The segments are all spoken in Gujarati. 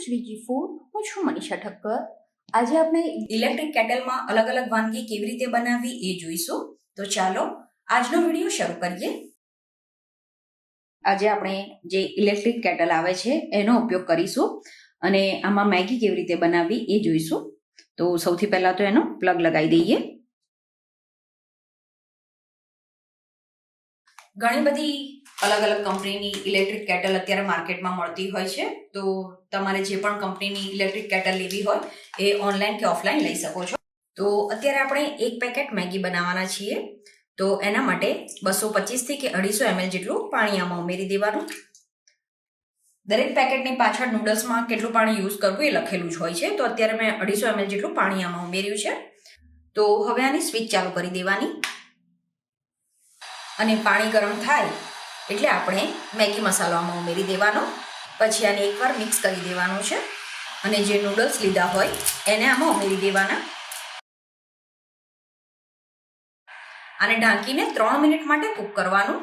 શ્રીજી ફૂડ. હું છું મનીષા ઠક્કર. આજે આપણે ઇલેક્ટ્રિક કેટલમાં અલગ અલગ વાનગી કેવી રીતે બનાવવી એ જોઈશું. તો ચાલો આજનો વિડીયો શરૂ કરીએ. આજે આપણે જે ઇલેક્ટ્રિક કેટલ આવે છે એનો ઉપયોગ કરીશું અને આમાં મેગી કેવી રીતે બનાવવી એ જોઈશું. તો સૌથી પહેલા તો એનો પ્લગ લગાવી દઈએ. ઘણી બધી અલગ અલગ કંપનીની ઇલેક્ટ્રિક કેટલ અત્યારે માર્કેટમાં મળતી હોય છે. તો તમારે જે પણ કંપનીની ઇલેક્ટ્રિક કેટલ લેવી હોય એ ઓનલાઈન કે ઓફલાઈન લઈ શકો છો. તો અત્યારે આપણે એક પેકેટ મેગી બનાવવાના છીએ. તો એના માટે 225 થી કે 250 ml જેટલું પાણી આમાં ઉમેરી દેવાનું. દરેક પેકેટની પાછળ નૂડલ્સમાં કેટલું પાણી યુઝ કરવું એ લખેલું જ હોય છે. તો અત્યારે મેં 250 ml જેટલું પાણી આમાં ઉમેર્યું છે. તો હવે આની સ્વિચ ચાલુ કરી દેવાની અને પાણી ગરમ થાય એટલે આપણે મેગી મસાલો આમાં ઉમેરી દેવાનો. પછી આને એકવાર મિક્સ કરી દેવાનું છે અને જે નૂડલ્સ લીધા હોય એને આમાં ઉમેરી દેવાના. આને ઢાંકીને 3 મિનિટ માટે કૂક કરવાનું.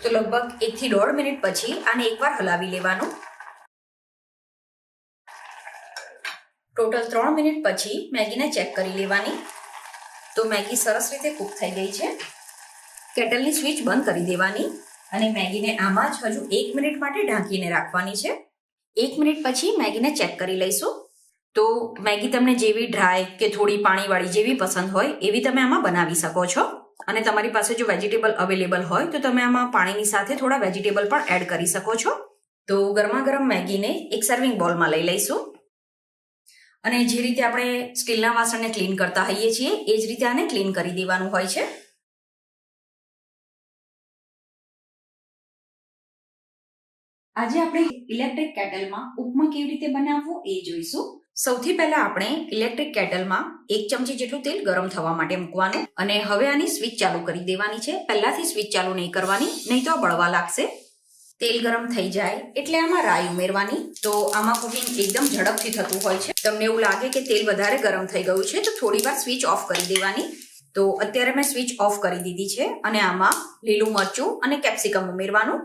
તો લગભગ 1 થી 1.5 મિનિટ પછી આને એકવાર હલાવી લેવાનું. ટોટલ 3 મિનિટ પછી મેગીને ચેક કરી લેવાની. તો મેગી સરસ રીતે કૂક થઈ ગઈ છે. કેટલની સ્વિચ બંધ કરી દેવાની અને મેગીને આમાં જ હજુ 1 મિનિટ માટે ઢાંકીને રાખવાની છે. 1 મિનિટ પછી મેગીને ચેક કરી લઈશું. તો મેગી તમને જેવી ડ્રાય કે થોડી પાણીવાળી જેવી પસંદ હોય એવી તમે આમાં બનાવી શકો છો. અને તમારી પાસે જો વેજીટેબલ અવેલેબલ હોય તો તમે આમાં પાણીની સાથે થોડા વેજીટેબલ પણ એડ કરી શકો છો. તો ગરમા ગરમ મેગીને એક સર્વિંગ બોલમાં લઈ લઈશું અને જે રીતે આપણે સ્ટીલના વાસણને ક્લીન કરતા હોઈએ છીએ એ જ રીતે આને ક્લીન કરી દેવાનું હોય છે. આજે આપણે ઇલેક્ટ્રિક કેટલમાં ઉપમા કેવી રીતે બનાવવો એ જોઈશું. સૌથી પહેલા આપણે ઇલેક્ટ્રિક કેટલમાં 1 ચમચી જેટલું તેલ ગરમ થવા માટે મૂકવાનું અને હવે આની સ્વિચ ચાલુ કરી દેવાની છે. પહેલાથી સ્વિચ ચાલુ નહીં કરવાની, નહીં તો બળવા લાગશે. તેલ ગરમ થઈ જાય એટલે આમાં રાઈ ઉમેરવાની. તો આમાં કુકિંગ એકદમ ઝડપથી થતું હોય છે. તમને એવું લાગે કે તેલ વધારે ગરમ થઈ ગયું છે તો થોડી વાર સ્વિચ ઓફ કરી દેવાની. તો અત્યારે મેં સ્વિચ ઓફ કરી દીધી છે અને આમાં લીલું મરચું અને કેપ્સિકમ ઉમેરવાનું.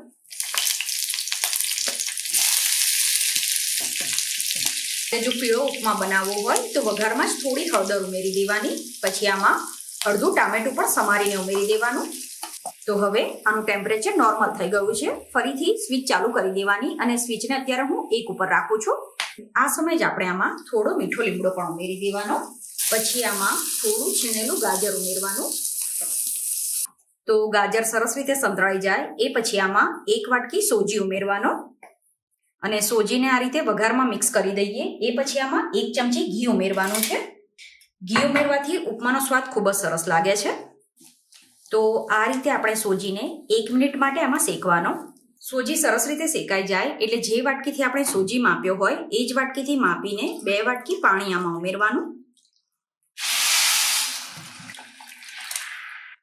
જો પીળો ઉપમા બનાવવો હોય તો વઘારમાં જ થોડી હળદર ઉમેરી દેવાની. પછી આમાં અડધું ટામેટું પણ સમારીને ઉમેરી દેવાનું. તો હવે આનું ટેમ્પરેચર નોર્મલ થઈ ગયું છે. ફરીથી સ્વિચ ચાલુ કરી દેવાની અને સ્વિચને અત્યારે હું 1 ઉપર રાખું છું. આ સમયે જ આપણે આમાં થોડો મીઠો લીમડો પણ ઉમેરી દેવાનો. પછી આમાં થોડું છીણેલું ગાજર ઉમેરવાનું. તો ગાજર સરસ રીતે સંતળાઈ જાય એ પછી આમાં 1 વાટકી સોજી ઉમેરવાનો અને સોજીને આ રીતે વઘારમાં મિક્સ કરી દઈએ. એ પછી આમાં 1 ચમચી ઘી ઉમેરવાનું છે. ઘી ઉમેરવાથી ઉપમાનો સ્વાદ ખૂબ જ સરસ લાગે છે. તો આ રીતે આપણે સોજીને 1 મિનિટ માટે આમાં શેકવાનો. સોજી સરસ રીતે શેકાઈ જાય એટલે જે વાટકીથી આપણે સોજી માપ્યો હોય એ જ વાટકીથી માપીને 2 વાટકી પાણી આમાં ઉમેરવાનું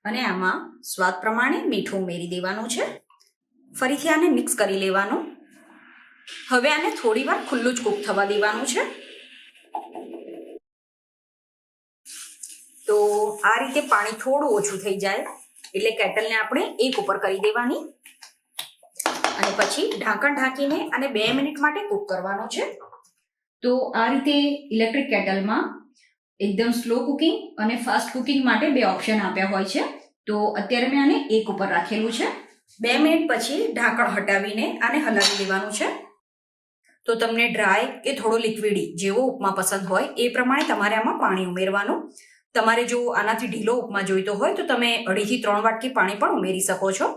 અને આમાં સ્વાદ પ્રમાણે મીઠું ઉમેરી દેવાનું છે. ફરીથી આને મિક્સ કરી લેવાનું. હવે આને થોડી વાર ખુલ્લું જ કૂક થવા દેવાનું છે. તો આ રીતે પાણી થોડું ઓછું થઈ જાય એટલે કેટલને આપણે 1 ઉપર કરી દેવાની અને પછી ઢાંકણ ઢાંકીને આને 2 મિનિટ માટે કૂક કરવાનો છે. તો આ રીતે ઇલેક્ટ્રિક કેટલમાં એકદમ સ્લો કુકિંગ અને ફાસ્ટ કુકિંગ માટે 2 ઓપ્શન આપ્યા હોય છે. તો અત્યારે મેં આને 1 ઉપર રાખેલું છે. 2 મિનિટ પછી ઢાંકણ હટાવીને આને હલાવી દેવાનું છે. તો તમને ડ્રાય કે થોડો લિક્વિડી જેવો ઉપમા પસંદ હોય એ પ્રમાણે તમારે આમાં પાણી ઉમેરવાનું. તમારે જો આનાથી ઢીલો ઉપમા જોઈતો હોય તો તમે 2.5 થી 3 વાટકી પાણી પણ ઉમેરી શકો છો.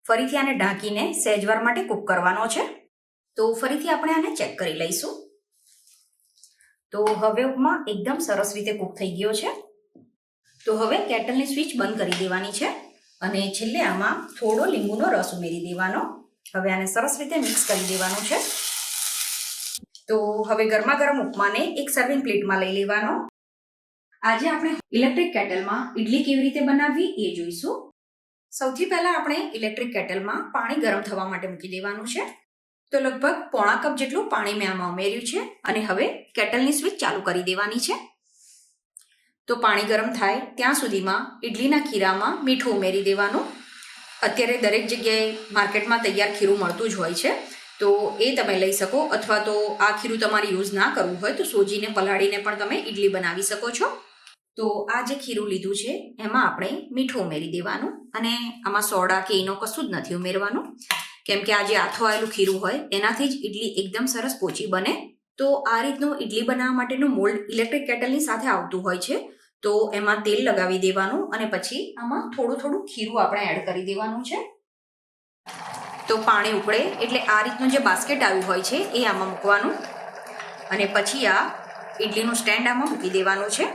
ફરીથી આને ઢાંકીને સહેજવાર માટે કૂક કરવાનો છે. તો ફરીથી આપણે આને ચેક કરી લઈશું. તો હવે ઉપમા એકદમ સરસ રીતે કૂક થઈ ગયો છે. તો હવે કેટલની સ્વિચ બંધ કરી દેવાની છે અને છેલ્લે આમાં થોડો લીંબુનો રસ ઉમેરી દેવાનો. હવે આને સરસ રીતે મિક્સ કરી દેવાનું છે. તો હવે ગરમા ગરમ ઉપમાને એક સર્વિંગ પ્લેટમાં લઈ લેવાનો. આજે આપણે ઇલેક્ટ્રિક કેટલમાં ઇડલી કેવી રીતે બનાવવી એ જોઈશું. સૌથી પહેલા આપણે ઇલેક્ટ્રિક કેટલમાં પાણી ગરમ થવા માટે મૂકી દેવાનું છે. તો લગભગ 1/4 કપ જેટલું પાણી મેં આમાં ઉમેર્યું છે અને હવે કેટલની સ્વિચ ચાલુ કરી દેવાની છે. તો પાણી ગરમ થાય ત્યાં સુધીમાં ઇડલીના ખીરામાં મીઠું ઉમેરી દેવાનું. અત્યારે દરેક જગ્યાએ માર્કેટમાં તૈયાર ખીરું મળતું જ હોય છે. તો એ તમે લઈ શકો, અથવા તો આ ખીરું તમારે યુઝ ના કરવું હોય તો સોજીને પલાળીને પણ તમે ઇડલી બનાવી શકો છો. તો આ જે ખીરું લીધું છે એમાં આપણે મીઠું ઉમેરી દેવાનું, અને આમાં સોડા કે ઈનો કશું જ નથી ઉમેરવાનું, કેમ કે આ જે આથોવાયેલું ખીરું હોય એનાથી જ ઇડલી એકદમ સરસ પોચી બને. તો આ રીતનું ઇડલી બનાવવા માટેનું મોલ્ડ ઇલેક્ટ્રિક કેટલની સાથે આવતું હોય છે. તો એમાં તેલ લગાવી દેવાનું અને પછી આમાં થોડું થોડું ખીરું આપણે એડ કરી દેવાનું છે. તો પાણી ઉકળે એટલે આ રીતનું જે બાસ્કેટ આવ્યું હોય છે એ આમાં મૂકવાનું, અને પછી આ ઇડલીનું સ્ટેન્ડ આમાં મૂકી દેવાનું છે.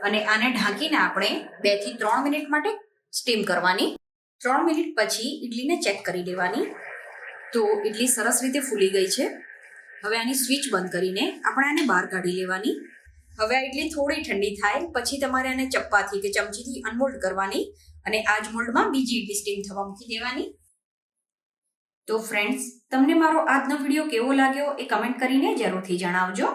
અને આને ઢાંકીને આપણે 2 થી 3 મિનિટ માટે સ્ટીમ કરવાની. 3 મિનિટ પછી ઇડલીને ચેક કરી લેવાની. તો ઇડલી સરસ રીતે ફૂલી ગઈ છે. હવે આની સ્વિચ બંધ કરીને આપણે આને બહાર કાઢી લેવાની. હવે આ ઇડલી થોડી ઠંડી થાય પછી તમારે આને ચપ્પાથી કે ચમચીથી અનમોલ્ડ કરવાની, અને આ જ મોલ્ડમાં બીજી ઇડલી સ્ટીમ થવા મૂકી દેવાની. તો ફ્રેન્ડ્સ, તમને મારો આજનો વિડીયો કેવો લાગ્યો એ કમેન્ટ કરીને જરૂરથી જણાવજો.